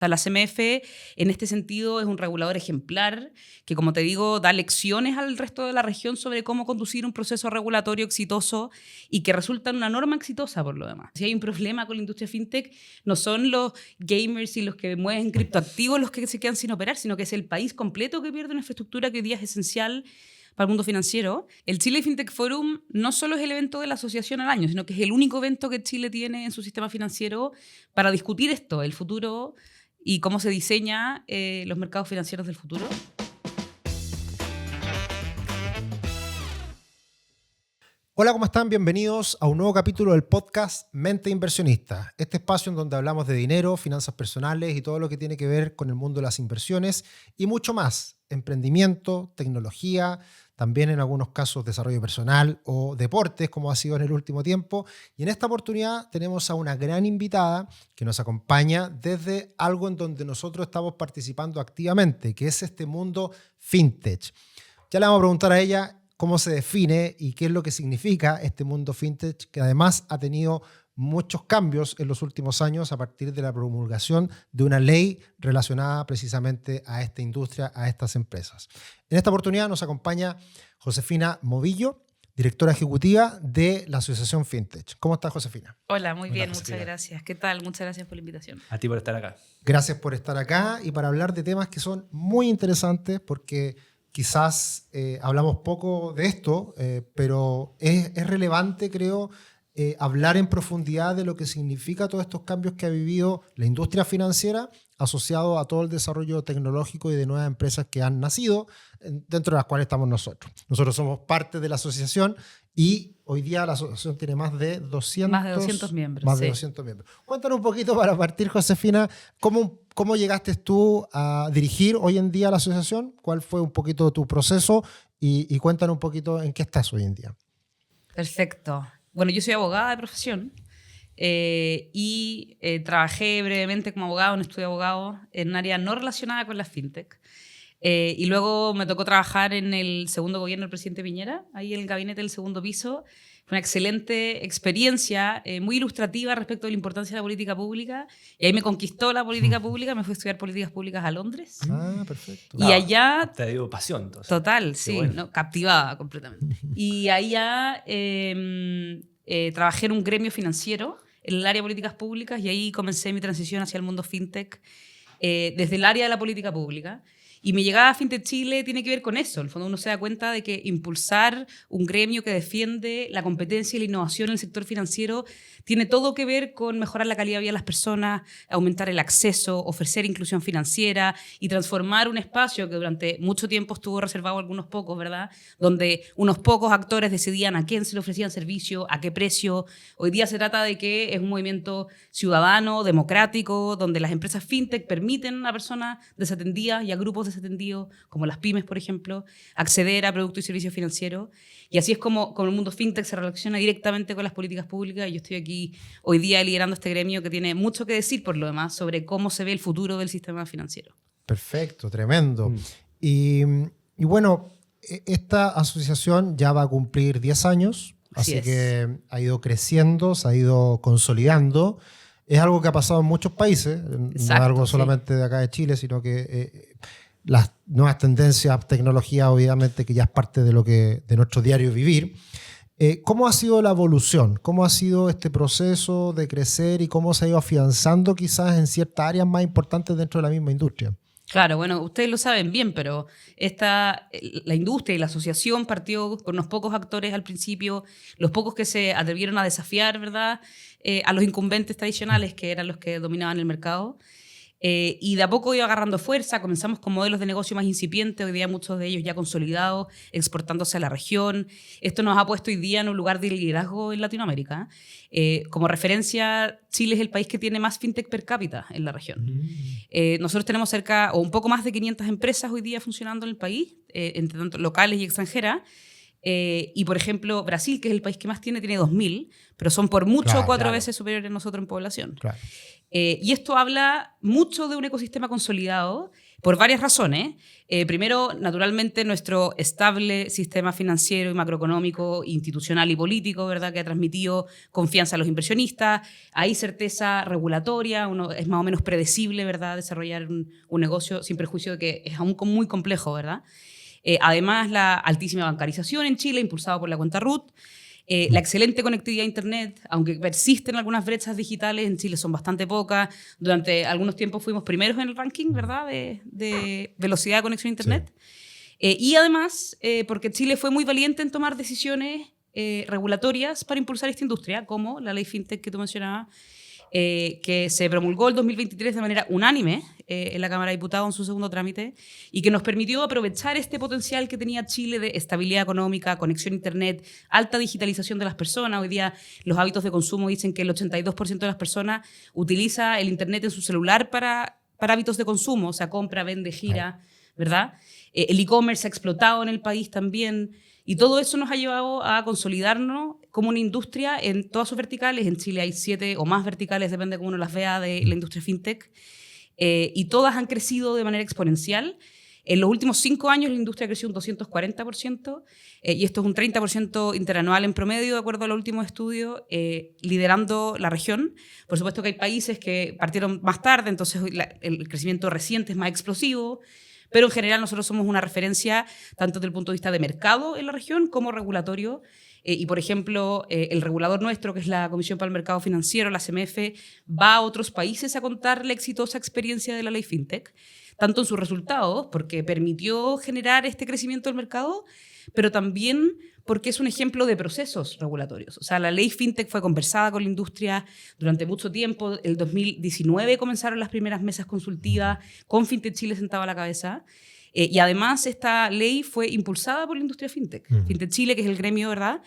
sea, la CMF en este sentido es un regulador ejemplar que, como te digo, da lecciones al resto de la región sobre cómo conducir un proceso regulatorio exitoso y que resulta en una norma exitosa por lo demás. Si hay un problema con la industria fintech, no son los gamers y los que mueven criptoactivos los que se quedan sin operar, sino que es el país completo que pierde una infraestructura que hoy día es esencial para el mundo financiero. El Chile FinTech Forum no solo es el evento de la asociación al año, sino que es el único evento que Chile tiene en su sistema financiero para discutir esto, el futuro y cómo se diseña los mercados financieros del futuro. Hola, ¿cómo están? Bienvenidos a un nuevo capítulo del podcast Mente Inversionista. Este espacio en donde hablamos de dinero, finanzas personales y todo lo que tiene que ver con el mundo de las inversiones y mucho más. Emprendimiento, tecnología, también en algunos casos desarrollo personal o deportes, como ha sido en el último tiempo. Y en esta oportunidad tenemos a una gran invitada que nos acompaña desde algo en donde nosotros estamos participando activamente, que es este mundo fintech. Ya le vamos a preguntar a ella cómo se define y qué es lo que significa este mundo fintech, que además ha tenido muchos cambios en los últimos años a partir de la promulgación de una ley relacionada precisamente a esta industria, a estas empresas. En esta oportunidad nos acompaña Josefina Movillo, directora ejecutiva de la Asociación Fintech. ¿Cómo estás, Josefina? Hola, muy bien, Josefina. muchas gracias. ¿Qué tal? Muchas gracias por la invitación. A ti por estar acá. Gracias por estar acá y para hablar de temas que son muy interesantes porque quizás hablamos poco de esto, pero es relevante, creo, hablar en profundidad de lo que significa todos estos cambios que ha vivido la industria financiera asociado a todo el desarrollo tecnológico y de nuevas empresas que han nacido, dentro de las cuales estamos nosotros. Nosotros somos parte de la asociación y hoy día la asociación tiene más de 200 miembros. Más de 200 miembros. Cuéntanos un poquito para partir, Josefina, ¿cómo llegaste tú a dirigir hoy en día la asociación? ¿Cuál fue un poquito tu proceso? Y cuéntanos un poquito en qué estás hoy en día. Perfecto. Bueno, yo soy abogada de profesión y trabajé brevemente como abogado en un estudio de abogado en un área no relacionada con la fintech. Y luego me tocó trabajar en el segundo gobierno del presidente Piñera, ahí en el gabinete del segundo piso. Fue una excelente experiencia, muy ilustrativa respecto de la importancia de la política pública. Y ahí me conquistó la política pública, me fui a estudiar políticas públicas a Londres. Ah, perfecto. Y allá... Te dio pasión, entonces. Total, sí, bueno. ¿no? Captivada completamente. Y ahí ya trabajé en un gremio financiero, en el área de políticas públicas, y ahí comencé mi transición hacia el mundo fintech desde el área de la política pública. Y mi llegada a Fintech Chile tiene que ver con eso. En el fondo uno se da cuenta de que impulsar un gremio que defiende la competencia y la innovación en el sector financiero tiene todo que ver con mejorar la calidad de vida de las personas, aumentar el acceso, ofrecer inclusión financiera y transformar un espacio que durante mucho tiempo estuvo reservado a algunos pocos, ¿verdad? Donde unos pocos actores decidían a quién se le ofrecían servicio, a qué precio. Hoy día se trata de que es un movimiento ciudadano, democrático, donde las empresas fintech permiten a personas desatendidas y a grupos desatendidos, como las pymes, por ejemplo, acceder a productos y servicios financieros. Y así es como el mundo fintech se relaciona directamente con las políticas públicas. Y yo estoy aquí hoy día liderando este gremio que tiene mucho que decir, por lo demás, sobre cómo se ve el futuro del sistema financiero. Perfecto, tremendo. Y bueno, esta asociación ya va a cumplir 10 años, así que ha ido creciendo, se ha ido consolidando. Es algo que ha pasado en muchos países, no es algo solamente de acá de Chile, sino que las nuevas tendencias, tecnología, obviamente, que ya es parte de nuestro diario vivir. ¿Cómo ha sido la evolución? ¿Cómo ha sido este proceso de crecer y cómo se ha ido afianzando quizás en ciertas áreas más importantes dentro de la misma industria? Claro, bueno, ustedes lo saben bien, pero la industria y la asociación partió con unos pocos actores al principio, los pocos que se atrevieron a desafiar, ¿verdad?, a los incumbentes tradicionales que eran los que dominaban el mercado. Y de a poco iba agarrando fuerza, comenzamos con modelos de negocio más incipientes, hoy día muchos de ellos ya consolidados, exportándose a la región. Esto nos ha puesto hoy día en un lugar de liderazgo en Latinoamérica. Como referencia, Chile es el país que tiene más fintech per cápita en la región. Nosotros tenemos cerca o un poco más de 500 empresas hoy día funcionando en el país, entre tanto locales y extranjeras. Y por ejemplo, Brasil, que es el país que más tiene 2.000, pero son por mucho 4 veces superiores a nosotros en población. Claro. Y esto habla mucho de un ecosistema consolidado, por varias razones. Primero, naturalmente, nuestro estable sistema financiero y macroeconómico, institucional y político, ¿verdad?, que ha transmitido confianza a los inversionistas. Hay certeza regulatoria, es más o menos predecible, ¿verdad?, desarrollar un negocio sin perjuicio de que es aún muy complejo, ¿verdad? Además, la altísima bancarización en Chile, impulsado por la cuenta RUT. La excelente conectividad a Internet, aunque persisten algunas brechas digitales, en Chile son bastante pocas. Durante algunos tiempos fuimos primeros en el ranking, ¿verdad?, de velocidad de conexión a Internet. Sí. Y además, porque Chile fue muy valiente en tomar decisiones regulatorias para impulsar esta industria, como la ley FinTech que tú mencionabas, que se promulgó el 2023 de manera unánime en la Cámara de Diputados en su segundo trámite y que nos permitió aprovechar este potencial que tenía Chile de estabilidad económica, conexión a Internet, alta digitalización de las personas. Hoy día los hábitos de consumo dicen que el 82% de las personas utiliza el Internet en su celular para hábitos de consumo, o sea, compra, vende, gira, ¿verdad? El e-commerce ha explotado en el país también. Y todo eso nos ha llevado a consolidarnos como una industria en todas sus verticales. En Chile hay 7 o más verticales, depende de cómo uno las vea, de la industria fintech. Y todas han crecido de manera exponencial. En los últimos 5 años la industria ha crecido un 240%, y esto es un 30% interanual en promedio, de acuerdo a los últimos estudios, liderando la región. Por supuesto que hay países que partieron más tarde, entonces el crecimiento reciente es más explosivo. Pero en general nosotros somos una referencia tanto desde el punto de vista de mercado en la región como regulatorio. Y, por ejemplo, el regulador nuestro, que es la Comisión para el Mercado Financiero, la CMF, va a otros países a contar la exitosa experiencia de la ley FinTech, tanto en sus resultados, porque permitió generar este crecimiento del mercado, pero también porque es un ejemplo de procesos regulatorios. O sea, la ley FinTech fue conversada con la industria durante mucho tiempo. El 2019 comenzaron las primeras mesas consultivas con FinTech Chile sentado a la cabeza. Y además esta ley fue impulsada por la industria FinTech. FinTech Chile, que es el gremio, ¿verdad?,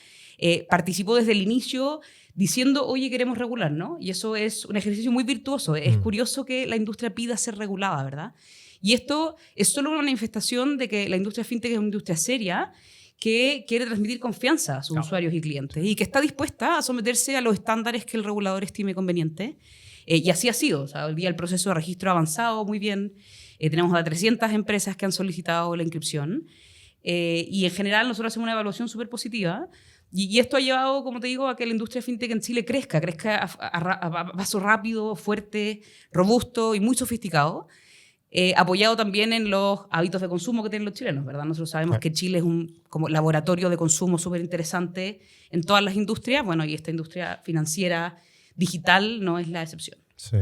participó desde el inicio diciendo, oye, queremos regular, ¿no? Y eso es un ejercicio muy virtuoso. Es curioso que la industria pida ser regulada, ¿verdad? Y esto es solo una manifestación de que la industria FinTech es una industria seria que quiere transmitir confianza a sus usuarios y clientes y que está dispuesta a someterse a los estándares que el regulador estime conveniente. Y así ha sido. O sea, hoy día el proceso de registro ha avanzado muy bien. Tenemos a 300 empresas que han solicitado la inscripción. Y en general nosotros hacemos una evaluación súper positiva. Y esto ha llevado, como te digo, a que la industria fintech en Chile crezca a paso rápido, fuerte, robusto y muy sofisticado. Apoyado también en los hábitos de consumo que tienen los chilenos, ¿verdad? Nosotros sabemos que Chile es un como laboratorio de consumo súper interesante en todas las industrias, bueno, y esta industria financiera digital no es la excepción. Sí.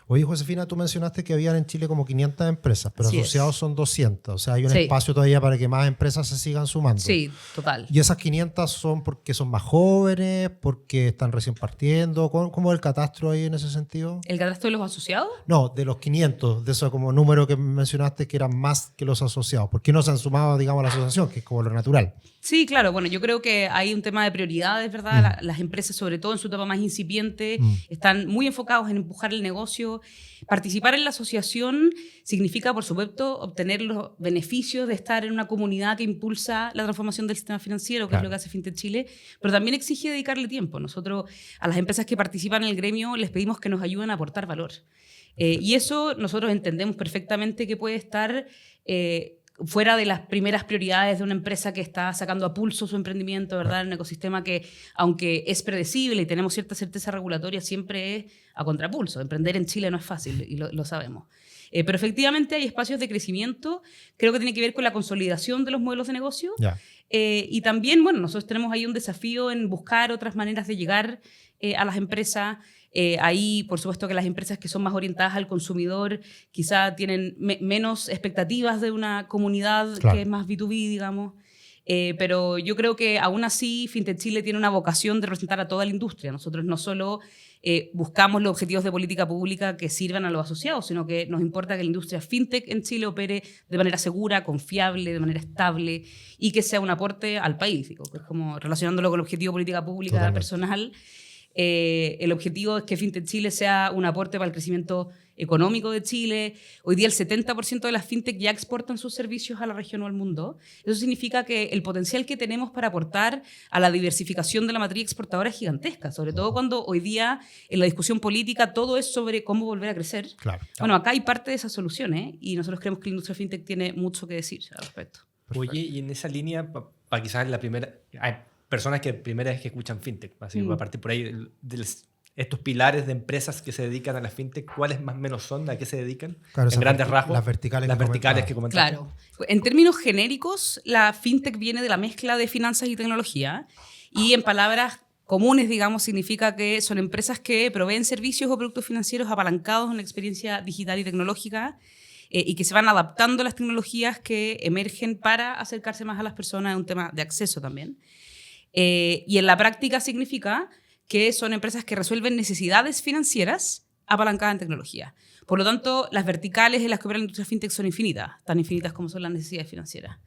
Oye, Josefina, tú mencionaste que habían en Chile como 500 empresas, pero asociados son 200. O sea, hay un espacio todavía para que más empresas se sigan sumando. Sí, total. ¿Y esas 500 son porque son más jóvenes, porque están recién partiendo? ¿Cómo es el catastro ahí en ese sentido? ¿El catastro de los asociados? No, de los 500, de eso como número que mencionaste que eran más que los asociados. ¿Por qué no se han sumado, digamos, a la asociación, que es como lo natural? Sí, claro. Bueno, yo creo que hay un tema de prioridades, ¿verdad? Las empresas, sobre todo en su etapa más incipiente, están muy enfocados en empujar el negocio. Participar en la asociación significa, por supuesto, obtener los beneficios de estar en una comunidad que impulsa la transformación del sistema financiero, que es lo que hace FinTech Chile, pero también exige dedicarle tiempo. Nosotros, a las empresas que participan en el gremio, les pedimos que nos ayuden a aportar valor. Y eso nosotros entendemos perfectamente que puede estar fuera de las primeras prioridades de una empresa que está sacando a pulso su emprendimiento, ¿verdad? En un ecosistema que, aunque es predecible y tenemos cierta certeza regulatoria, siempre es a contrapulso. Emprender en Chile no es fácil y lo sabemos. Pero efectivamente hay espacios de crecimiento, creo que tiene que ver con la consolidación de los modelos de negocio. Y también, bueno, nosotros tenemos ahí un desafío en buscar otras maneras de llegar a las empresas. Ahí, por supuesto, que las empresas que son más orientadas al consumidor quizá tienen menos expectativas de una comunidad que es más B2B, digamos. Pero yo creo que aún así FinTech Chile tiene una vocación de representar a toda la industria. Nosotros no solo buscamos los objetivos de política pública que sirvan a los asociados, sino que nos importa que la industria FinTech en Chile opere de manera segura, confiable, de manera estable y que sea un aporte al país. Digo, que es como relacionándolo con el objetivo de política pública personal. El objetivo es que FinTech Chile sea un aporte para el crecimiento económico de Chile. Hoy día el 70% de las fintech ya exportan sus servicios a la región o al mundo. Eso significa que el potencial que tenemos para aportar a la diversificación de la matriz exportadora es gigantesca, sobre todo cuando hoy día en la discusión política todo es sobre cómo volver a crecer. Claro. Bueno, acá hay parte de esas soluciones y nosotros creemos que la industria fintech tiene mucho que decir al respecto. Oye, y en esa línea, para quizás la primera... Hay personas que primera vez que escuchan fintech, así que a partir por ahí, estos pilares de empresas que se dedican a la fintech, ¿cuáles más o menos son? ¿A qué se dedican? Claro, En grandes rasgos. Las verticales que comentaste. Claro. En términos genéricos, la fintech viene de la mezcla de finanzas y tecnología y en palabras comunes, digamos, significa que son empresas que proveen servicios o productos financieros apalancados en la experiencia digital y tecnológica y que se van adaptando a las tecnologías que emergen para acercarse más a las personas, es un tema de acceso también. Y en la práctica significa que son empresas que resuelven necesidades financieras apalancadas en tecnología. Por lo tanto, las verticales en las que opera la industria fintech son infinitas, tan infinitas como son las necesidades financieras.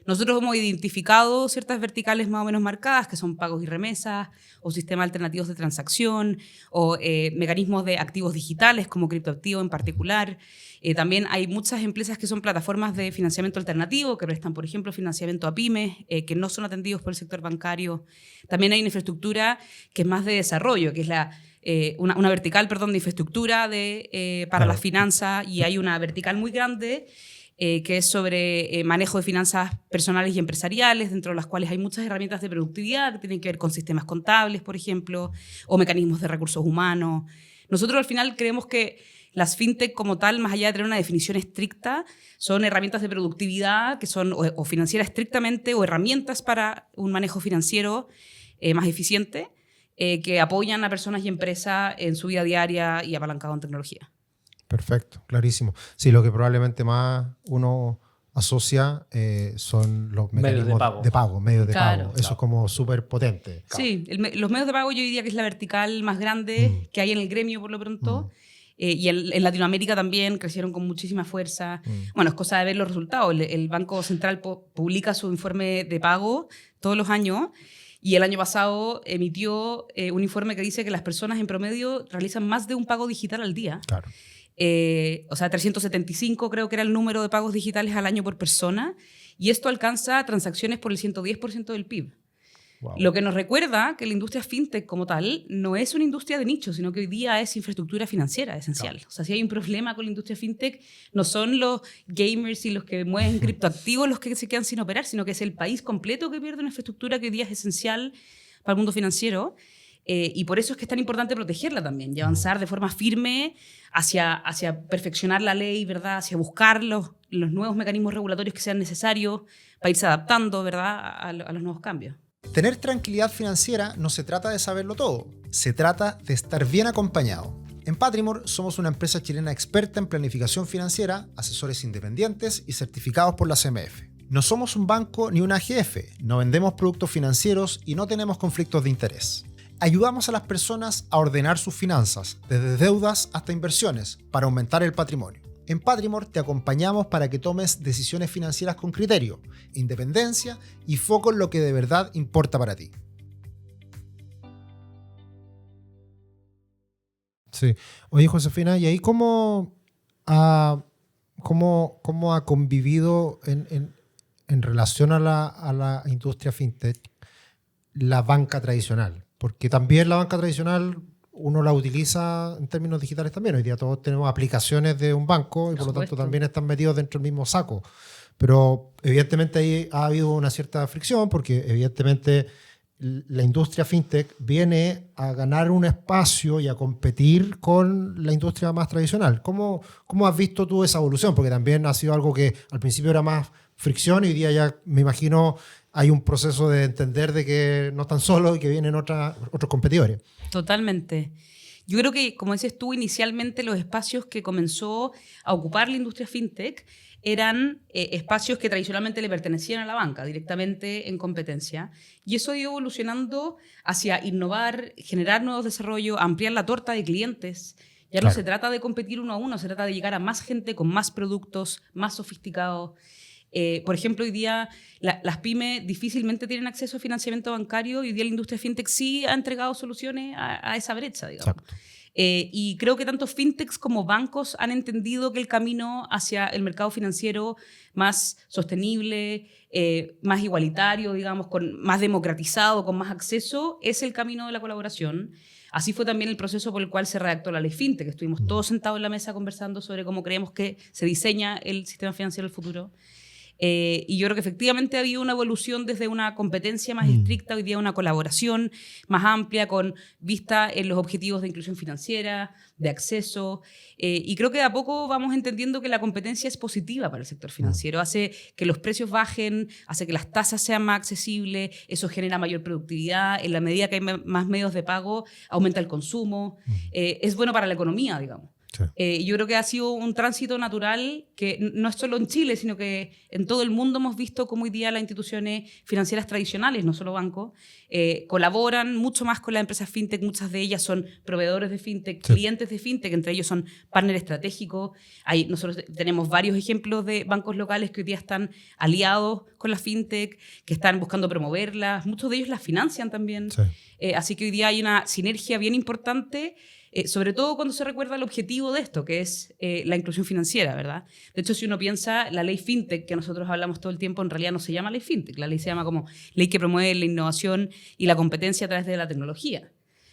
Nosotros hemos identificado ciertas verticales más o menos marcadas, que son pagos y remesas, o sistemas alternativos de transacción, o mecanismos de activos digitales, como criptoactivos en particular. También hay muchas empresas que son plataformas de financiamiento alternativo, que prestan, por ejemplo, financiamiento a pymes, que no son atendidos por el sector bancario. También hay una infraestructura que es más de desarrollo, que es una vertical, de infraestructura para las finanzas, y hay una vertical muy grande que es sobre manejo de finanzas personales y empresariales, dentro de las cuales hay muchas herramientas de productividad que tienen que ver con sistemas contables, por ejemplo, o mecanismos de recursos humanos. Nosotros al final creemos que las fintech como tal, más allá de tener una definición estricta, son herramientas de productividad que son o financieras estrictamente o herramientas para un manejo financiero más eficiente que apoyan a personas y empresas en su vida diaria y apalancado en tecnología. Perfecto, clarísimo. Sí, lo que probablemente más uno asocia son los mecanismos medios de pago. Eso es como súper potente. Sí, los medios de pago yo diría que es la vertical más grande que hay en el gremio por lo pronto. Y en Latinoamérica también crecieron con muchísima fuerza. Bueno, es cosa de ver los resultados. El Banco Central publica su informe de pago todos los años y el año pasado emitió un informe que dice que las personas en promedio realizan más de un pago digital al día. Claro. O sea, 375 creo que era el número de pagos digitales al año por persona, y esto alcanza transacciones por el 110% del PIB. Wow. Lo que nos recuerda que la industria fintech como tal no es una industria de nicho, sino que hoy día es infraestructura financiera esencial. Claro. O sea, si hay un problema con la industria fintech, no son los gamers y los que mueven criptoactivos los que se quedan sin operar, sino que es el país completo que pierde una infraestructura que hoy día es esencial para el mundo financiero. Y por eso es que es tan importante protegerla también y avanzar de forma firme hacia perfeccionar la ley, ¿verdad? Hacia buscar los nuevos mecanismos regulatorios que sean necesarios para irse adaptando, ¿verdad? a los nuevos cambios. Tener tranquilidad financiera no se trata de saberlo todo, se trata de estar bien acompañado. En Patrimor somos una empresa chilena experta en planificación financiera, asesores independientes y certificados por la CMF. No somos un banco ni una AGF, no vendemos productos financieros y no tenemos conflictos de interés. Ayudamos a las personas a ordenar sus finanzas, desde deudas hasta inversiones, para aumentar el patrimonio. En Patrimor te acompañamos para que tomes decisiones financieras con criterio, independencia y foco en lo que de verdad importa para ti. Sí. Oye, Josefina, ¿y ahí cómo ha convivido en relación a la industria fintech la banca tradicional? Porque también la banca tradicional uno la utiliza en términos digitales también. Hoy día todos tenemos aplicaciones de un banco y por lo tanto también están metidos dentro del mismo saco. Pero evidentemente ahí ha habido una cierta fricción porque evidentemente la industria fintech viene a ganar un espacio y a competir con la industria más tradicional. ¿Cómo has visto tú esa evolución? Porque también ha sido algo que al principio era más fricción y hoy día ya me imagino hay un proceso de entender de que no están solos y que vienen otros competidores. Totalmente. Yo creo que, como dices tú, inicialmente los espacios que comenzó a ocupar la industria fintech eran espacios que tradicionalmente le pertenecían a la banca, directamente en competencia. Y eso ha ido evolucionando hacia innovar, generar nuevos desarrollos, ampliar la torta de clientes. Ya no se trata de competir uno a uno, se trata de llegar a más gente con más productos, más sofisticados. Por ejemplo, hoy día las pymes difícilmente tienen acceso a financiamiento bancario y hoy día la industria fintech sí ha entregado soluciones a esa brecha, digamos. Y creo que tanto fintechs como bancos han entendido que el camino hacia el mercado financiero más sostenible, más igualitario, digamos, más democratizado, con más acceso, es el camino de la colaboración. Así fue también el proceso por el cual se redactó la ley FinTech. Estuvimos todos sentados en la mesa conversando sobre cómo creemos que se diseña el sistema financiero del futuro. Y yo creo que efectivamente ha habido una evolución desde una competencia más estricta, hoy día una colaboración más amplia con vista en los objetivos de inclusión financiera, de acceso. Y creo que de a poco vamos entendiendo que la competencia es positiva para el sector financiero. Hace que los precios bajen, hace que las tasas sean más accesibles, eso genera mayor productividad. En la medida que hay más medios de pago, aumenta el consumo. Es bueno para la economía, digamos. Sí. Yo creo que ha sido un tránsito natural que no es solo en Chile, sino que en todo el mundo hemos visto cómo hoy día las instituciones financieras tradicionales, no solo bancos, colaboran mucho más con las empresas fintech. Muchas de ellas son proveedores de fintech, sí, clientes de fintech, entre ellos son partners estratégicos. Nosotros tenemos varios ejemplos de bancos locales que hoy día están aliados con la fintech, que están buscando promoverlas. Muchos de ellos las financian también. Sí. Así que hoy día hay una sinergia bien importante. Sobre todo cuando se recuerda el objetivo de esto, que es la inclusión financiera, ¿verdad? De hecho, si uno piensa, la ley FinTech, que nosotros hablamos todo el tiempo, en realidad no se llama ley FinTech. La ley se llama como ley que promueve la innovación y la competencia a través de la tecnología.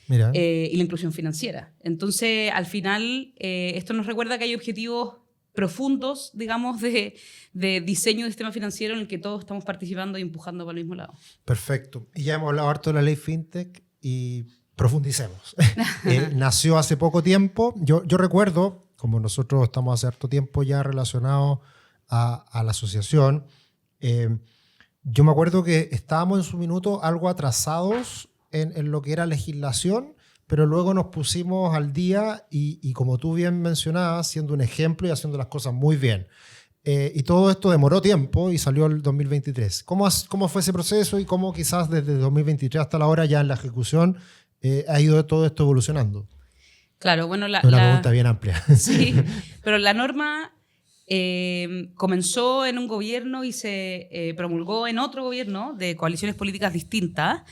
Mira. Y la inclusión financiera. Entonces, al final, esto nos recuerda que hay objetivos profundos, digamos, de diseño del sistema financiero en el que todos estamos participando y empujando para el mismo lado. Perfecto. Y ya hemos hablado harto de la ley FinTech y profundicemos. Nació hace poco tiempo. Yo recuerdo, como nosotros estamos hace harto tiempo ya relacionados a la asociación, yo me acuerdo que estábamos en su minuto algo atrasados en lo que era legislación, pero luego nos pusimos al día y como tú bien mencionabas, siendo un ejemplo y haciendo las cosas muy bien. Y todo esto demoró tiempo y salió el 2023. ¿Cómo fue ese proceso y cómo quizás desde 2023 hasta la hora ya en la ejecución ha ido todo esto evolucionando? Claro, bueno, una pregunta bien amplia. Sí, pero la norma comenzó en un gobierno y se promulgó en otro gobierno de coaliciones políticas distintas.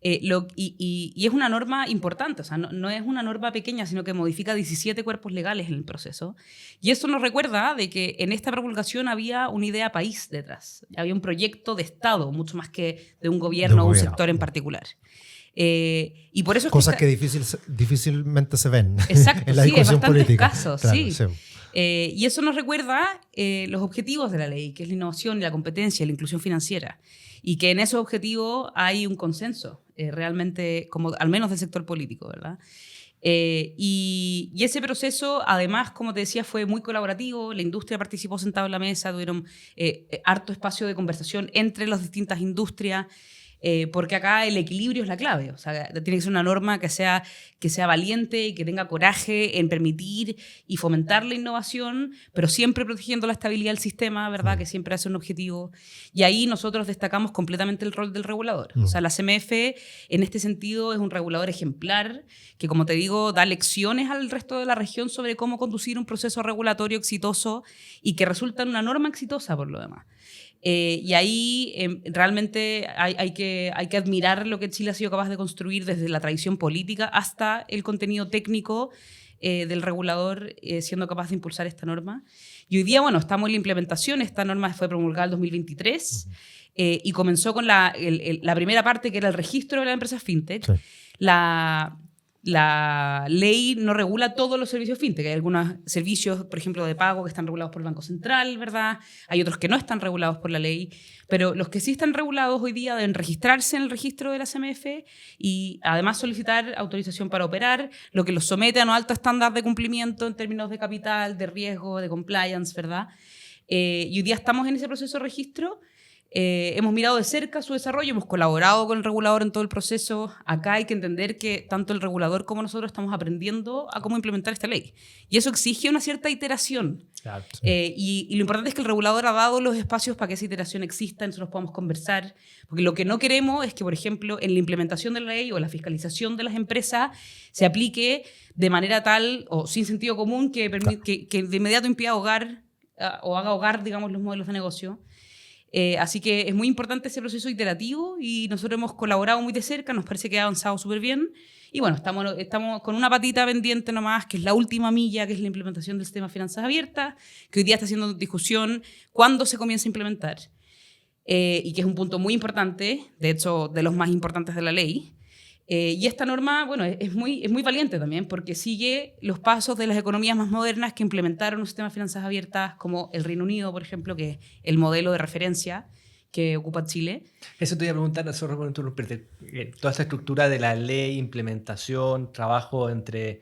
Y es una norma importante, o sea, no es una norma pequeña, sino que modifica 17 cuerpos legales en el proceso. Y eso nos recuerda de que en esta promulgación había una idea país detrás, había un proyecto de Estado, mucho más que de un gobierno o un sector en particular. Y por eso es cosas que difícilmente se ven. Exacto, en la discusión política. Casos, claro, sí. Y eso nos recuerda los objetivos de la ley, que es la innovación y la competencia y la inclusión financiera. Y que en esos objetivos hay un consenso, realmente, como, al menos del sector político, ¿verdad? Y ese proceso, además, como te decía, fue muy colaborativo. La industria participó sentada en la mesa, tuvieron harto espacio de conversación entre las distintas industrias. Porque acá el equilibrio es la clave, o sea, tiene que ser una norma que sea valiente y que tenga coraje en permitir y fomentar la innovación, pero siempre protegiendo la estabilidad del sistema, ¿verdad? Que siempre hace un objetivo. Y ahí nosotros destacamos completamente el rol del regulador. O sea, la CMF en este sentido es un regulador ejemplar que, como te digo, da lecciones al resto de la región sobre cómo conducir un proceso regulatorio exitoso y que resulta en una norma exitosa por lo demás. Y ahí realmente hay que admirar lo que Chile ha sido capaz de construir desde la tradición política hasta el contenido técnico del regulador, siendo capaz de impulsar esta norma. Y hoy día, bueno, estamos en la implementación. Esta norma fue promulgada en 2023 y comenzó con la primera parte, que era el registro de las empresas fintech. Sí. La ley no regula todos los servicios fintech. Hay algunos servicios, por ejemplo, de pago que están regulados por el Banco Central, ¿verdad? Hay otros que no están regulados por la ley, pero los que sí están regulados hoy día deben registrarse en el registro de la CMF y además solicitar autorización para operar, lo que los somete a un alto estándar de cumplimiento en términos de capital, de riesgo, de compliance, ¿verdad? Y hoy día estamos en ese proceso de registro. Hemos mirado de cerca su desarrollo, hemos colaborado con el regulador en todo el proceso. Acá hay que entender que tanto el regulador como nosotros estamos aprendiendo a cómo implementar esta ley. Y eso exige una cierta iteración. Claro, sí. Y lo importante es que el regulador ha dado los espacios para que esa iteración exista, nosotros podamos conversar. Porque lo que no queremos es que, por ejemplo, en la implementación de la ley o la fiscalización de las empresas se aplique de manera tal o sin sentido común que de inmediato impida ahogar o haga ahogar, digamos, los modelos de negocio. Así que es muy importante ese proceso iterativo y nosotros hemos colaborado muy de cerca, nos parece que ha avanzado súper bien. Y bueno, estamos con una patita pendiente nomás, que es la última milla, que es la implementación del sistema de finanzas abiertas, que hoy día está siendo discusión cuándo se comienza a implementar. Y que es un punto muy importante, de hecho, de los más importantes de la ley. Y esta norma, bueno, es muy valiente también, porque sigue los pasos de las economías más modernas que implementaron un sistema de finanzas abiertas, como el Reino Unido, por ejemplo, que es el modelo de referencia que ocupa Chile. Eso te iba a preguntar, solo por interrumpirte. Toda esta estructura de la ley, implementación, trabajo entre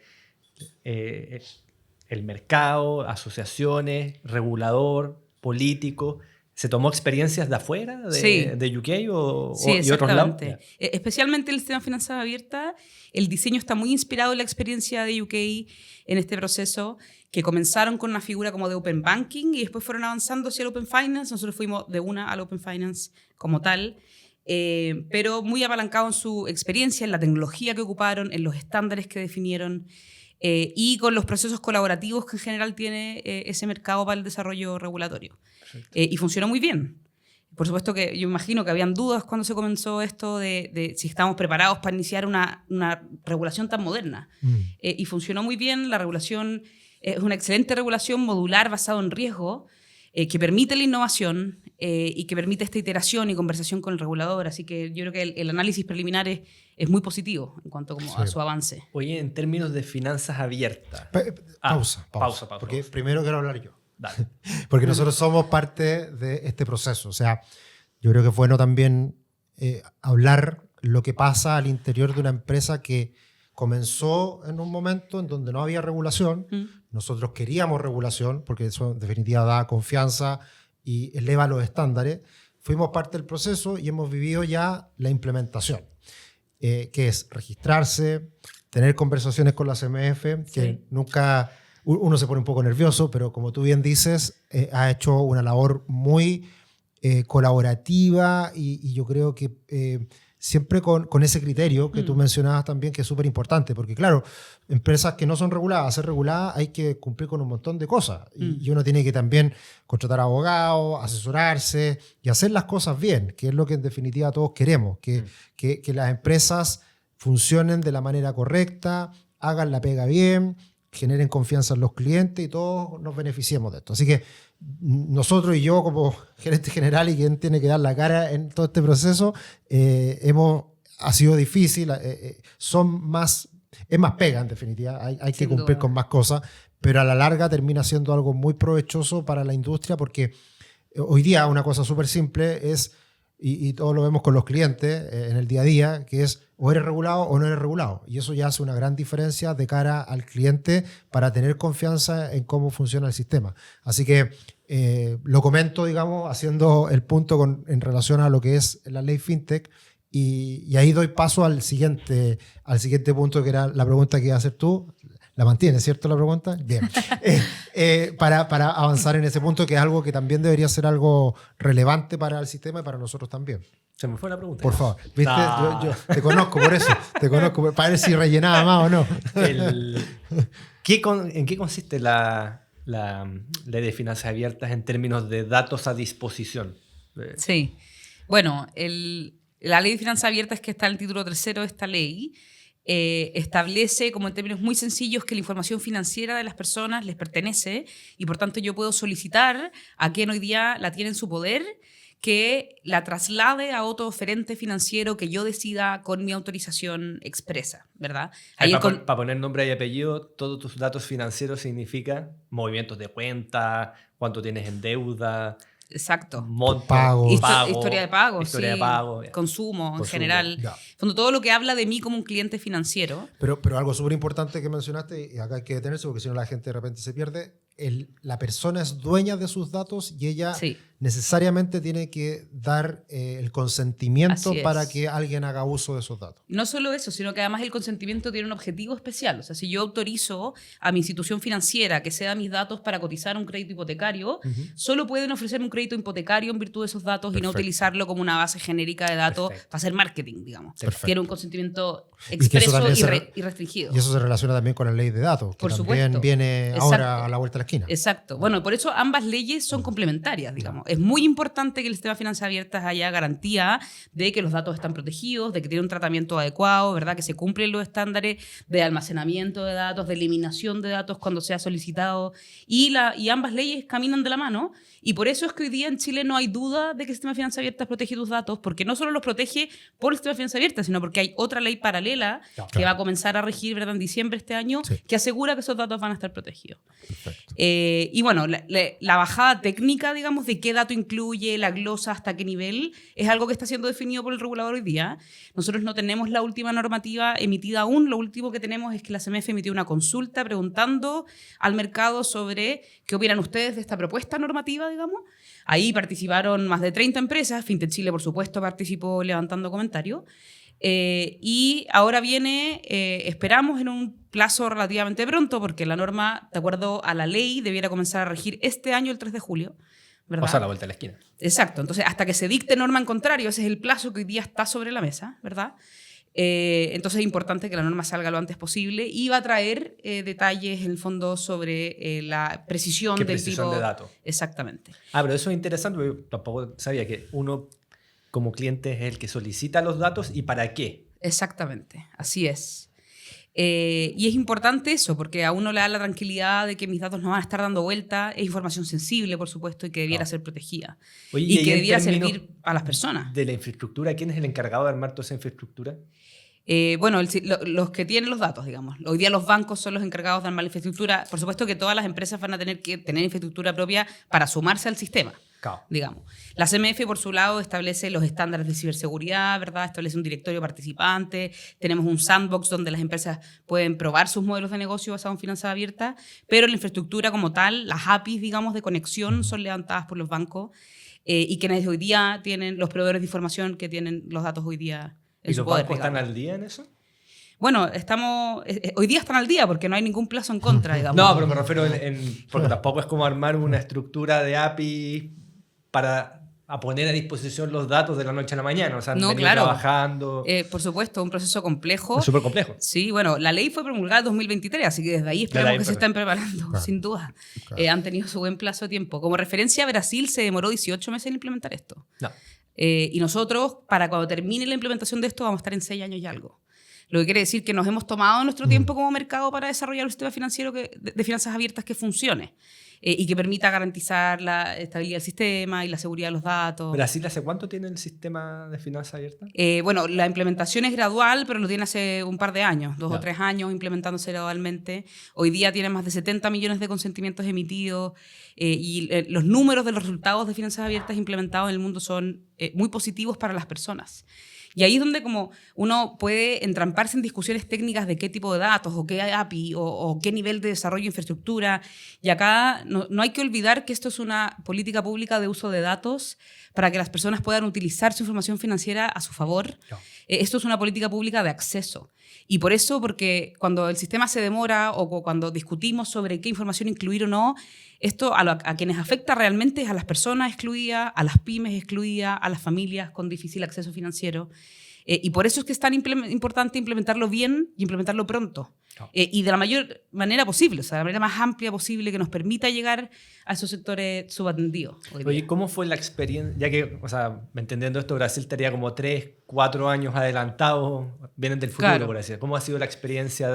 el mercado, asociaciones, regulador, político. ¿Se tomó experiencias de afuera, de UK y otros lados? Especialmente el sistema de finanzas abiertas, el diseño está muy inspirado en la experiencia de UK en este proceso, que comenzaron con una figura como de Open Banking y después fueron avanzando hacia el Open Finance. Nosotros fuimos de una al Open Finance como tal, pero muy apalancado en su experiencia, en la tecnología que ocuparon, en los estándares que definieron y con los procesos colaborativos que en general tiene ese mercado para el desarrollo regulatorio. Y funcionó muy bien. Por supuesto que yo imagino que habían dudas cuando se comenzó esto de si estábamos preparados para iniciar una regulación tan moderna. Y funcionó muy bien. La regulación es una excelente regulación modular basada en riesgo que permite la innovación y que permite esta iteración y conversación con el regulador. Así que yo creo que el análisis preliminar es muy positivo en cuanto a su avance. Oye, en términos de finanzas abiertas... Pausa. Porque primero quiero hablar yo. Dale. Porque nosotros somos parte de este proceso. O sea, yo creo que es bueno también hablar lo que pasa al interior de una empresa que comenzó en un momento en donde no había regulación. Nosotros queríamos regulación porque eso en definitiva da confianza y eleva los estándares. Fuimos parte del proceso y hemos vivido ya la implementación, que es registrarse, tener conversaciones con la CMF, que nunca... Uno se pone un poco nervioso, pero como tú bien dices, ha hecho una labor muy colaborativa y yo creo que siempre con ese criterio que tú mencionabas también, que es súper importante, porque claro, empresas que no son reguladas, a ser reguladas hay que cumplir con un montón de cosas y uno tiene que también contratar abogados, asesorarse y hacer las cosas bien, que es lo que en definitiva todos queremos, que las empresas funcionen de la manera correcta, hagan la pega bien, generen confianza en los clientes y todos nos beneficiemos de esto. Así que nosotros y yo como gerente general y quien tiene que dar la cara en todo este proceso, ha sido difícil, es más pega en definitiva, hay que cumplir con más cosas, pero a la larga termina siendo algo muy provechoso para la industria porque hoy día una cosa súper simple es, y todos lo vemos con los clientes en el día a día, que es o eres regulado o no eres regulado. Y eso ya hace una gran diferencia de cara al cliente para tener confianza en cómo funciona el sistema. Así que lo comento, digamos, haciendo el punto en relación a lo que es la ley FinTech y ahí doy paso al siguiente punto, que era la pregunta que iba a hacer tú. ¿La mantienes, cierto, la pregunta? Bien. Para avanzar en ese punto, que es algo que también debería ser algo relevante para el sistema y para nosotros también. Se me fue la pregunta. Por favor. ¿Viste? Yo te conozco por eso. Te conozco para ver si rellenaba más o no. ¿En qué consiste la ley de finanzas abiertas en términos de datos a disposición? Sí. Bueno, la ley de finanzas abiertas, que está en el título 3 de esta ley, establece, como en términos muy sencillos, que la información financiera de las personas les pertenece y por tanto yo puedo solicitar a quien hoy día la tiene en su poder que la traslade a otro oferente financiero que yo decida con mi autorización expresa, ¿verdad? Para poner nombre y apellido, todos tus datos financieros significan movimientos de cuenta, cuánto tienes en deuda... Exacto. Pago. Historia de pago, historia de pago, consumo en general. Todo lo que habla de mí como un cliente financiero. Pero algo súper importante que mencionaste, y acá hay que detenerse porque si no la gente de repente se pierde, la persona es dueña de sus datos y ella necesariamente tiene que dar el consentimiento para que alguien haga uso de esos datos. No solo eso, sino que además el consentimiento tiene un objetivo especial. O sea, si yo autorizo a mi institución financiera que ceda mis datos para cotizar un crédito hipotecario, solo pueden ofrecerme un crédito hipotecario en virtud de esos datos y no utilizarlo como una base genérica de datos para hacer marketing, digamos. Tiene un consentimiento expreso y restringido. Y eso se relaciona también con la ley de datos, que por también supuesto. viene ahora a la vuelta de la esquina. Exacto. Bueno, por eso ambas leyes son complementarias, digamos. Es muy importante que el sistema de finanzas abiertas haya garantía de que los datos están protegidos, de que tiene un tratamiento adecuado, ¿verdad? Que se cumplen los estándares de almacenamiento de datos, de eliminación de datos cuando sea solicitado. Y ambas leyes caminan de la mano. Y por eso es que hoy día en Chile no hay duda de que el sistema de finanzas abiertas protege tus datos, porque no solo los protege por el sistema de finanzas abiertas, sino porque hay otra ley paralela que va a comenzar a regir, ¿verdad?, en diciembre de este año, que asegura que esos datos van a estar protegidos. Y bueno, la bajada técnica, digamos, de qué dato incluye, la glosa, hasta qué nivel, es algo que está siendo definido por el regulador hoy día. Nosotros no tenemos la última normativa emitida aún. Lo último que tenemos es que la CMF emitió una consulta preguntando al mercado sobre qué opinan ustedes de esta propuesta normativa, digamos. Ahí participaron más de 30 empresas. Fintech Chile, por supuesto, participó levantando comentarios. Y ahora viene, esperamos en un plazo relativamente pronto, porque la norma, de acuerdo a la ley, debiera comenzar a regir este año, el 3 de julio. ¿Verdad? O sea, a la vuelta de la esquina. Exacto. Entonces, hasta que se dicte norma en contrario, ese es el plazo que hoy día está sobre la mesa, ¿verdad? Entonces es importante que la norma salga lo antes posible y va a traer detalles, en el fondo, sobre la precisión del tipo de datos. Exactamente. Pero eso es interesante, porque yo tampoco sabía que uno como cliente es el que solicita los datos y para qué. Exactamente, así es. Y es importante eso, porque a uno le da la tranquilidad de que mis datos no van a estar dando vuelta. Es información sensible, por supuesto, y que debiera ser protegida. Oye, y que debiera servir a las personas. De la infraestructura, ¿quién es el encargado de armar toda esa infraestructura? Bueno, los que tienen los datos, digamos. Hoy día los bancos son los encargados de armar la infraestructura. Por supuesto que todas las empresas van a tener que tener infraestructura propia para sumarse al sistema. Digamos. La CMF, por su lado, establece los estándares de ciberseguridad, ¿verdad? Establece un directorio participante, tenemos un sandbox donde las empresas pueden probar sus modelos de negocio basados en finanzas abiertas, pero la infraestructura como tal, las APIs, digamos, de conexión son levantadas por los bancos y quienes hoy día tienen los proveedores de información que tienen los datos hoy día en su poder. ¿Y los bancos están al día en eso? Bueno, hoy día están al día porque no hay ningún plazo en contra, digamos. No, pero me refiero porque tampoco es como armar una estructura de API para poner a disposición los datos de la noche a la mañana. O sea, no, claro, trabajando. Por supuesto, un proceso complejo. Es súper complejo. Sí, bueno, la ley fue promulgada en 2023, así que desde ahí esperamos que se estén preparando, sin duda. Han tenido su buen plazo de tiempo. Como referencia, Brasil se demoró 18 meses en implementar esto. Y nosotros, para cuando termine la implementación de esto, vamos a estar en 6 años y algo. Lo que quiere decir que nos hemos tomado nuestro tiempo como mercado para desarrollar un sistema financiero de finanzas abiertas que funcione y que permita garantizar la estabilidad del sistema y la seguridad de los datos. ¿Brasil hace cuánto tiene el sistema de finanzas abiertas? Bueno, la implementación es gradual, pero lo tiene hace un par de años, 2 o 3 años implementándose gradualmente. Hoy día tiene más de 70 millones de consentimientos emitidos y los números de los resultados de finanzas abiertas implementados en el mundo son muy positivos para las personas. Y ahí es donde como uno puede entramparse en discusiones técnicas de qué tipo de datos o qué API o qué nivel de desarrollo de infraestructura. Y acá no hay que olvidar que esto es una política pública de uso de datos para que las personas puedan utilizar su información financiera a su favor. Esto es una política pública de acceso. Y por eso, porque cuando el sistema se demora o cuando discutimos sobre qué información incluir o no, esto a quienes afecta realmente es a las personas excluidas, a las pymes excluidas, a las familias con difícil acceso financiero. Y por eso es que es tan importante implementarlo bien y implementarlo pronto. Y de la mayor manera posible, o sea, de la manera más amplia posible que nos permita llegar a esos sectores subatendidos. Oye, ¿cómo fue la experiencia? Ya que, o sea, entendiendo esto, Brasil estaría como 3, 4 años adelantado, vienen del futuro, por así decirlo. ¿Cómo ha sido la experiencia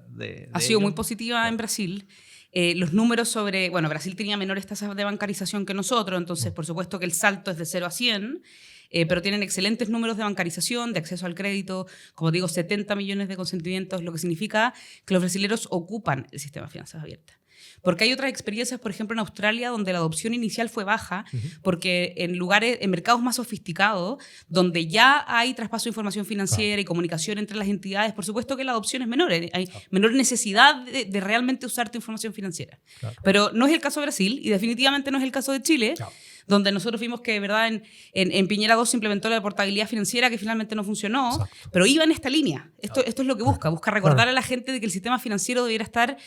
de Ha sido ellos? muy positiva en Brasil. Los números sobre... Bueno, Brasil tenía menores tasas de bancarización que nosotros, entonces, por supuesto que el salto es de 0 a 100, pero tienen excelentes números de bancarización, de acceso al crédito, como digo, 70 millones de consentimientos, lo que significa que los brasileños ocupan el sistema de finanzas abiertas. Porque hay otras experiencias, por ejemplo, en Australia, donde la adopción inicial fue baja, porque en mercados más sofisticados, donde ya hay traspaso de información financiera y comunicación entre las entidades, por supuesto que la adopción es menor, hay menor necesidad de realmente usar tu información financiera. Pero no es el caso de Brasil y definitivamente no es el caso de Chile, donde nosotros vimos que de verdad en Piñera 2 se implementó la portabilidad financiera que finalmente no funcionó, Exacto. pero iba en esta línea. Esto es lo que busca recordar a la gente de que el sistema financiero debiera estar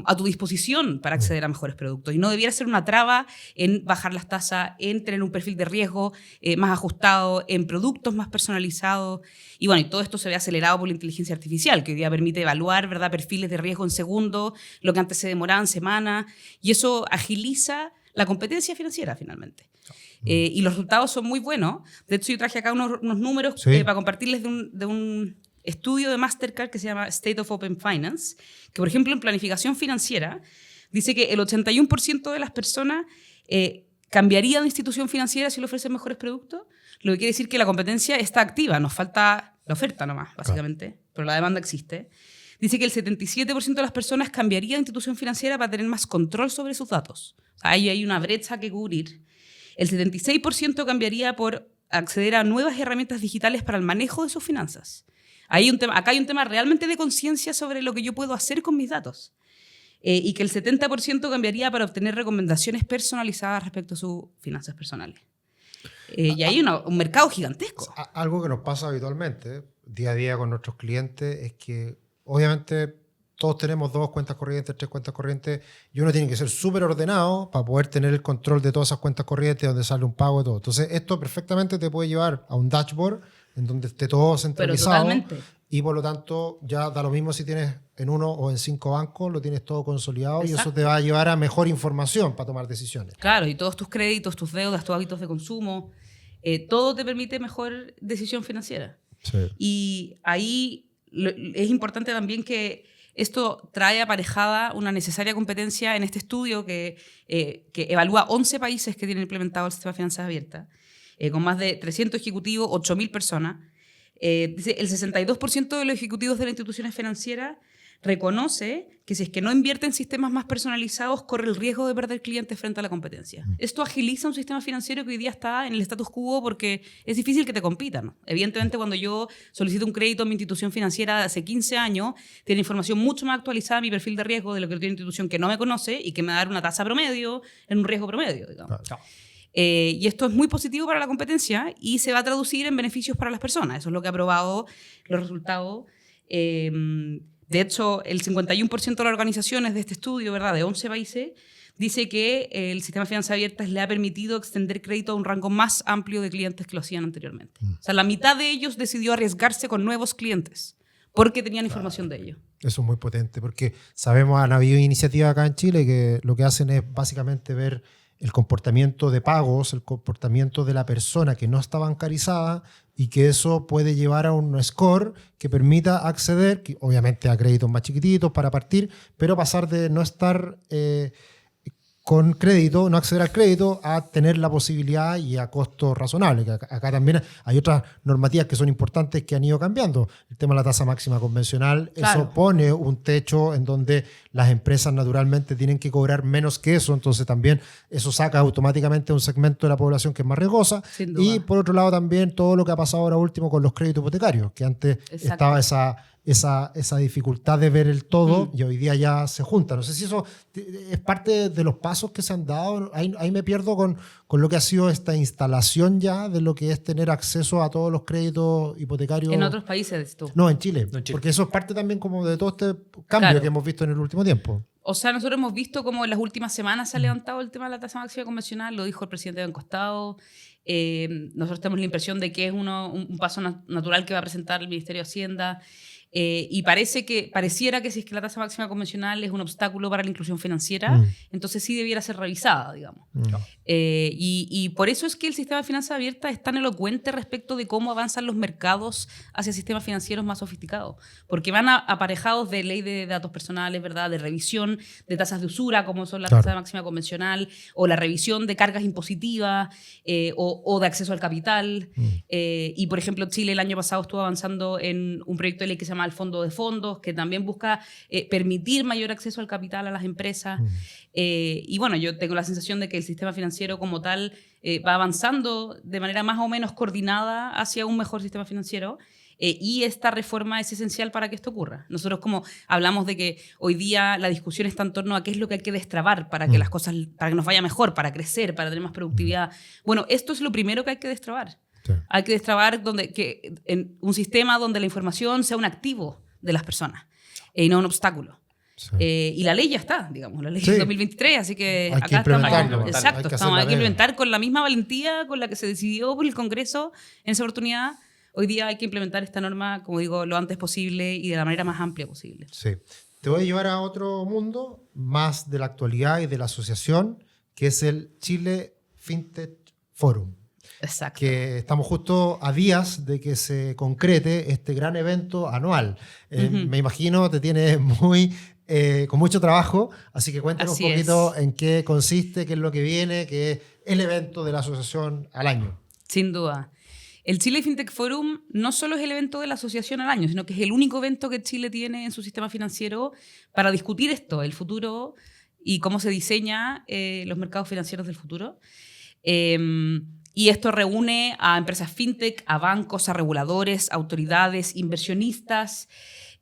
a tu disposición para acceder a mejores productos y no debiera ser una traba en bajar las tasas, en tener un perfil de riesgo más ajustado, en productos más personalizados. Y bueno, y todo esto se ve acelerado por la inteligencia artificial, que hoy día permite evaluar, ¿verdad?, perfiles de riesgo en segundos, lo que antes se demoraba en semanas, y eso agiliza la competencia financiera finalmente. Y los resultados son muy buenos. De hecho, yo traje acá unos números para compartirles de un estudio de Mastercard que se llama State of Open Finance, que por ejemplo en planificación financiera dice que el 81% de las personas cambiaría de institución financiera si le ofrecen mejores productos, lo que quiere decir que la competencia está activa, nos falta la oferta nomás, básicamente, pero la demanda existe. Dice que el 77% de las personas cambiaría de institución financiera para tener más control sobre sus datos. O sea, ahí hay una brecha que cubrir. El 76% cambiaría por acceder a nuevas herramientas digitales para el manejo de sus finanzas. Acá hay un tema realmente de conciencia sobre lo que yo puedo hacer con mis datos. Y que el 70% cambiaría para obtener recomendaciones personalizadas respecto a sus finanzas personales. Y hay un mercado gigantesco. Algo que nos pasa habitualmente, día a día con nuestros clientes, es que obviamente todos tenemos 2 cuentas corrientes, 3 cuentas corrientes, y uno tiene que ser súper ordenado para poder tener el control de todas esas cuentas corrientes, donde sale un pago y todo. Entonces, esto perfectamente te puede llevar a un dashboard en donde esté todo centralizado. Pero totalmente. Y por lo tanto, ya da lo mismo si tienes en 1 o en 5 bancos, lo tienes todo consolidado. Exacto. Y eso te va a llevar a mejor información para tomar decisiones. Claro, y todos tus créditos, tus deudas, tus hábitos de consumo, todo te permite mejor decisión financiera. Sí. Y ahí es importante también que esto trae aparejada una necesaria competencia en este estudio que evalúa 11 países que tienen implementado el sistema de finanzas abiertas, con más de 300 ejecutivos, 8.000 personas. Dice, el 62% de los ejecutivos de las instituciones financieras reconoce que si es que no invierte en sistemas más personalizados, corre el riesgo de perder clientes frente a la competencia. Esto agiliza un sistema financiero que hoy día está en el status quo porque es difícil que te compitan, ¿no? Evidentemente, cuando yo solicito un crédito a mi institución financiera de hace 15 años, tiene información mucho más actualizada mi perfil de riesgo de lo que tiene una institución que no me conoce y que me va a dar una tasa promedio en un riesgo promedio, digamos. Claro. Y esto es muy positivo para la competencia y se va a traducir en beneficios para las personas. Eso es lo que ha probado los resultados. De hecho, el 51% de las organizaciones de este estudio, ¿verdad?, de 11 países, dice que el sistema de finanzas abiertas le ha permitido extender crédito a un rango más amplio de clientes que lo hacían anteriormente. O sea, la mitad de ellos decidió arriesgarse con nuevos clientes porque tenían información de ellos. Eso es muy potente, porque sabemos, han habido iniciativas acá en Chile que lo que hacen es básicamente ver el comportamiento de pagos, el comportamiento de la persona que no está bancarizada y que eso puede llevar a un score que permita acceder, obviamente a créditos más chiquititos para partir, pero pasar de no estar con crédito, no acceder al crédito, a tener la posibilidad y a costo razonable. Que acá también hay otras normativas que son importantes que han ido cambiando. El tema de la tasa máxima convencional, claro. Eso pone un techo en donde las empresas naturalmente tienen que cobrar menos que eso, entonces también eso saca automáticamente un segmento de la población que es más riesgosa. Y por otro lado también todo lo que ha pasado ahora último con los créditos hipotecarios, que antes estaba esa dificultad de ver el todo y hoy día ya se junta. No sé si eso es parte de los pasos que se han dado. Ahí me pierdo con lo que ha sido esta instalación ya de lo que es tener acceso a todos los créditos hipotecarios. En otros países, tú. No, en Chile. Porque eso es parte también como de todo este cambio que hemos visto en el último tiempo. O sea, nosotros hemos visto cómo en las últimas semanas se ha levantado el tema de la tasa máxima convencional, lo dijo el presidente de Banco Estado. Nosotros tenemos la impresión de que es un paso natural que va a presentar el Ministerio de Hacienda. Y pareciera que si es que la tasa máxima convencional es un obstáculo para la inclusión financiera, entonces sí debiera ser revisada, digamos. Y por eso es que el sistema de finanzas abiertas es tan elocuente respecto de cómo avanzan los mercados hacia sistemas financieros más sofisticados, porque van aparejados de ley de datos personales, ¿verdad?, de revisión de tasas de usura, como son la tasa máxima convencional, o la revisión de cargas impositivas, o de acceso al capital. Y, por ejemplo, Chile el año pasado estuvo avanzando en un proyecto de ley que se llama el Fondo de Fondos, que también busca permitir mayor acceso al capital a las empresas. Y bueno, yo tengo la sensación de que el sistema financiero como tal va avanzando de manera más o menos coordinada hacia un mejor sistema financiero. Y esta reforma es esencial para que esto ocurra. Nosotros como hablamos de que hoy día la discusión está en torno a qué es lo que hay que destrabar para que las cosas, para que nos vaya mejor, para crecer, para tener más productividad. Bueno, esto es lo primero que hay que destrabar. Sí. Hay que destrabar en un sistema donde la información sea un activo de las personas y no un obstáculo. Sí. Y la ley ya está, digamos, la ley es 2023, así que hay acá estamos. Exacto, hay que implementar con la misma valentía con la que se decidió por el Congreso en esa oportunidad. Hoy día hay que implementar esta norma, como digo, lo antes posible y de la manera más amplia posible. Sí. Te voy a llevar a otro mundo, más de la actualidad y de la asociación, que es el Chile Fintech Forum. Exacto. Que estamos justo a días de que se concrete este gran evento anual. Me imagino te tienes con mucho trabajo, así que cuéntanos un poquito en qué consiste, qué es lo que viene, qué es el evento de la asociación al año. Sin duda. El Chile Fintech Forum no solo es el evento de la asociación al año, sino que es el único evento que Chile tiene en su sistema financiero para discutir esto, el futuro y cómo se diseña los mercados financieros del futuro. Y esto reúne a empresas fintech, a bancos, a reguladores, autoridades, inversionistas,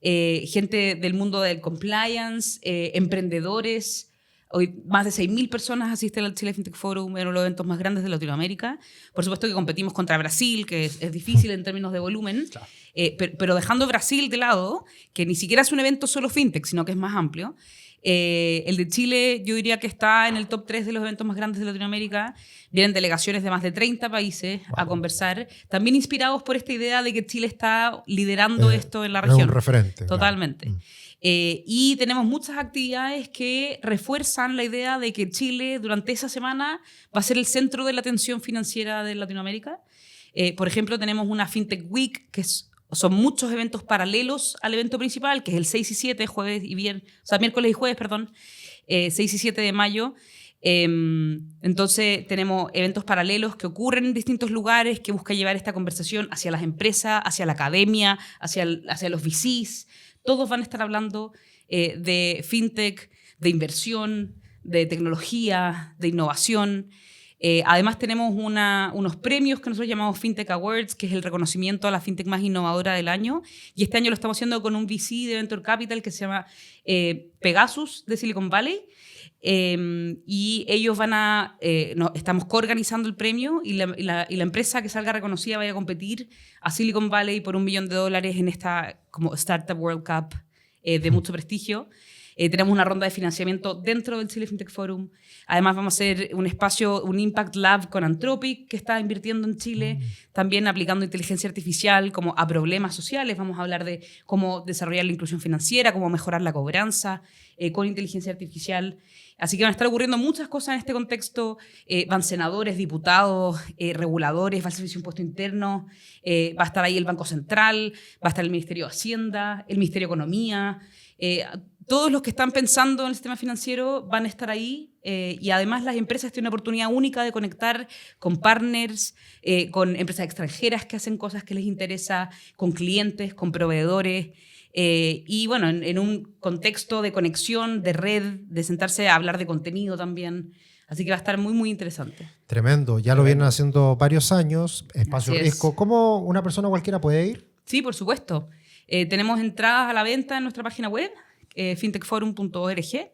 gente del mundo del compliance, emprendedores. Hoy más de 6.000 personas asisten al Chile Fintech Forum, uno de los eventos más grandes de Latinoamérica. Por supuesto que competimos contra Brasil, que es difícil en términos de volumen, claro. Pero dejando Brasil de lado, que ni siquiera es un evento solo fintech, sino que es más amplio, el de Chile yo diría que está en el top 3 de los eventos más grandes de Latinoamérica. Vienen delegaciones de más de 30 países a conversar, también inspirados por esta idea de que Chile está liderando esto en la región. Es un referente. Totalmente. Claro. Y tenemos muchas actividades que refuerzan la idea de que Chile durante esa semana va a ser el centro de la atención financiera de Latinoamérica. Por ejemplo, tenemos una FinTech Week, que son muchos eventos paralelos al evento principal, que es el 6 y 7, miércoles y jueves, 6 y 7 de mayo. Entonces tenemos eventos paralelos que ocurren en distintos lugares, que buscan llevar esta conversación hacia las empresas, hacia la academia, hacia los VCs. Todos van a estar hablando de fintech, de inversión, de tecnología, de innovación. Además tenemos unos premios que nosotros llamamos FinTech Awards, que es el reconocimiento a la fintech más innovadora del año. Y este año lo estamos haciendo con un VC de Venture Capital que se llama Pegasus de Silicon Valley. Y ellos estamos coorganizando el premio y la empresa que salga reconocida va a ir a competir a Silicon Valley por $1 millón en esta como Startup World Cup de mucho prestigio. Tenemos una ronda de financiamiento dentro del Chile Fintech Forum. Además vamos a hacer un Impact Lab con Anthropic que está invirtiendo en Chile, también aplicando inteligencia artificial como a problemas sociales. Vamos a hablar de cómo desarrollar la inclusión financiera, cómo mejorar la cobranza con inteligencia artificial. Así que van a estar ocurriendo muchas cosas en este contexto. Van senadores, diputados, reguladores, va a ser un impuesto interno, va a estar ahí el Banco Central, va a estar el Ministerio de Hacienda, el Ministerio de Economía. Todos los que están pensando en el sistema financiero van a estar ahí y además las empresas tienen una oportunidad única de conectar con partners, con empresas extranjeras que hacen cosas que les interesa, con clientes, con proveedores. Y bueno, en un contexto de conexión, de red, de sentarse a hablar de contenido también. Así que va a estar muy, muy interesante. Tremendo. Ya lo vienen haciendo varios años. Espacio Riesgo. ¿Cómo una persona cualquiera puede ir? Sí, por supuesto. Tenemos entradas a la venta en nuestra página web, fintechforum.org.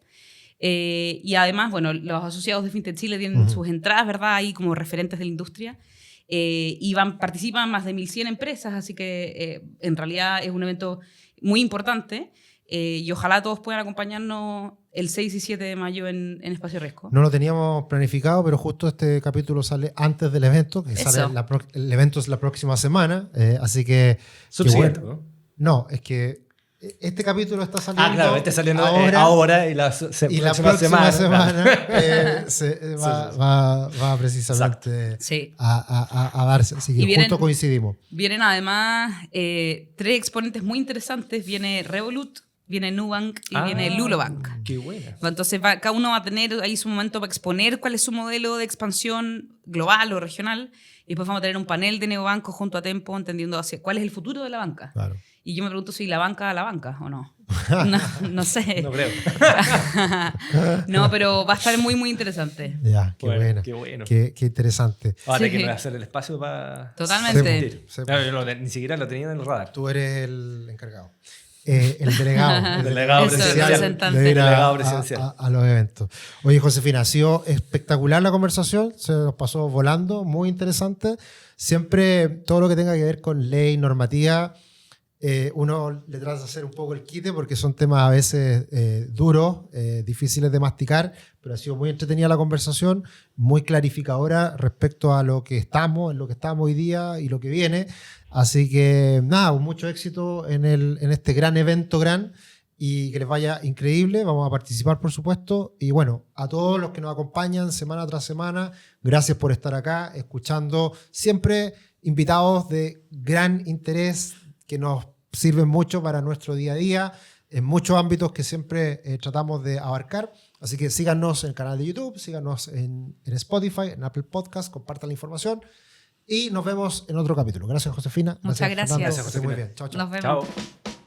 Y además, bueno, los asociados de Fintech Chile tienen sus entradas, ¿verdad? Ahí como referentes de la industria. Y participan más de 1.100 empresas, así que en realidad es un evento muy importante. Y ojalá todos puedan acompañarnos el 6 y 7 de mayo en Espacio Riesgo. No lo teníamos planificado, pero justo este capítulo sale antes del evento, que sale el evento es la próxima semana, así que... Subsiguiente, bueno, no, es que este capítulo está saliendo, claro, este saliendo ahora y la próxima semana va precisamente a darse, así que justo coincidimos. Vienen además 3 exponentes muy interesantes. Viene Revolut, viene Nubank y viene Lulobank. Qué buena. Entonces cada uno va a tener ahí su momento para exponer cuál es su modelo de expansión global o regional. Y después vamos a tener un panel de neobancos junto a Tempo entendiendo cuál es el futuro de la banca. Claro. Y yo me pregunto si la banca o no. No sé. No creo. No, pero va a estar muy, muy interesante. Ya, qué Bueno, bueno. qué bueno. Qué interesante. Ahora Sí. que me va a hacer el espacio para... Totalmente. Sí, Claro, yo ni siquiera lo tenía en el radar. Tú eres el encargado. El delegado. El delegado Eso, presidencial. representante. de ir Delegado presidencial. a los eventos. Oye, Josefina, ha sido espectacular la conversación. Se nos pasó volando, muy interesante. Siempre todo lo que tenga que ver con ley, normativa, uno le trata de hacer un poco el quite porque son temas a veces duros, difíciles de masticar, pero ha sido muy entretenida la conversación, muy clarificadora respecto a lo que estamos, en lo que estamos hoy día y lo que viene. Así que nada, mucho éxito en este gran evento y que les vaya increíble. Vamos a participar, por supuesto. Y bueno, a todos los que nos acompañan semana tras semana, gracias por estar acá, escuchando siempre invitados de gran interés que nos sirven mucho para nuestro día a día, en muchos ámbitos que siempre tratamos de abarcar. Así que síganos en el canal de YouTube, síganos en Spotify, en Apple Podcast, compartan la información y nos vemos en otro capítulo. Gracias, Josefina. Muchas gracias. Fernando. Gracias, Josefina. Muy bien. Chao, chao. Nos vemos. Chao.